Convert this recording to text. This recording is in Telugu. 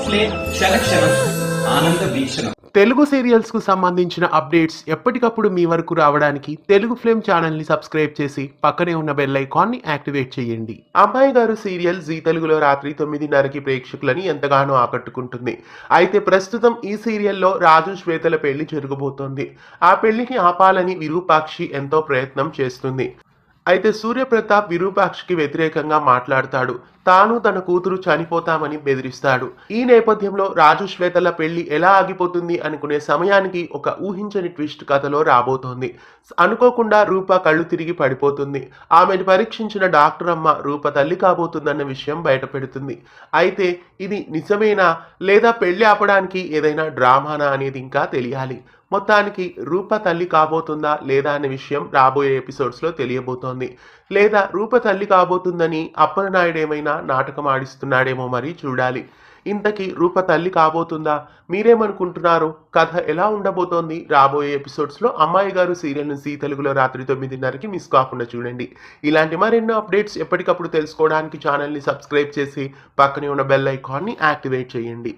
ఫ్లేమ్ క్షణక్షణం ఆనంద వీక్షణం. తెలుగు సీరియల్స్ కు సంబంధించిన అప్డేట్స్ ఎప్పటికప్పుడు మీ వరకు రావడానికి తెలుగు ఫ్లేమ్ ఛానల్ ని సబ్స్క్రైబ్ చేసి పక్కనే ఉన్న బెల్ ఐకాన్ ని యాక్టివేట్ చేయండి. అమ్మాయి గారు సీరియల్ జీ తెలుగులో రాత్రి 9:30కి ప్రేక్షకులని ఎంతగానో ఆకట్టుకుంటుంది. అయితే ప్రస్తుతం ఈ సీరియల్లో రాజు శ్వేతల పెళ్లి జరగబోతోంది. ఆ పెళ్లిని ఆపాలని విరూపాక్షి ఎంతో ప్రయత్నం చేస్తుంది. అయితే సూర్యప్రతాప్ విరూపాక్షికి వ్యతిరేకంగా మాట్లాడతాడు. తాను తన కూతురు చనిపోతామని బెదిరిస్తాడు. ఈ నేపథ్యంలో రాజు శ్వేతల పెళ్లి ఎలా ఆగిపోతుంది అనుకునే సమయానికి ఒక ఊహించని ట్విస్ట్ కథలో రాబోతోంది. అనుకోకుండా రూప కళ్ళు తిరిగి పడిపోతుంది. ఆమెను పరీక్షించిన డాక్టర్ అమ్మ రూప తల్లి కాబోతుందన్న విషయం బయటపెడుతుంది. అయితే ఇది నిజమేనా లేదా పెళ్లి ఆపడానికి ఏదైనా డ్రామానా అనేది ఇంకా తెలియాలి. మొత్తానికి రూప తల్లి కాబోతుందా లేదా అనే విషయం రాబోయే ఎపిసోడ్స్లో తెలియబోతోంది. లేదా రూప తల్లి కాబోతుందని అప్పలనాయుడు ఏమైనా నాటకం ఆడిస్తున్నాడేమో మరి చూడాలి. ఇంతకీ రూప తల్లి కాబోతుందా? మీరేమనుకుంటున్నారు? కథ ఎలా ఉండబోతోంది? రాబోయే ఎపిసోడ్స్లో అమ్మాయి గారు సీరియల్ను జీ తెలుగులో రాత్రి 9:30కి మిస్ కాకుండా చూడండి. ఇలాంటి మరెన్నో అప్డేట్స్ ఎప్పటికప్పుడు తెలుసుకోవడానికి ఛానల్ని సబ్స్క్రైబ్ చేసి పక్కనే ఉన్న బెల్ ఐకాన్ని యాక్టివేట్ చేయండి.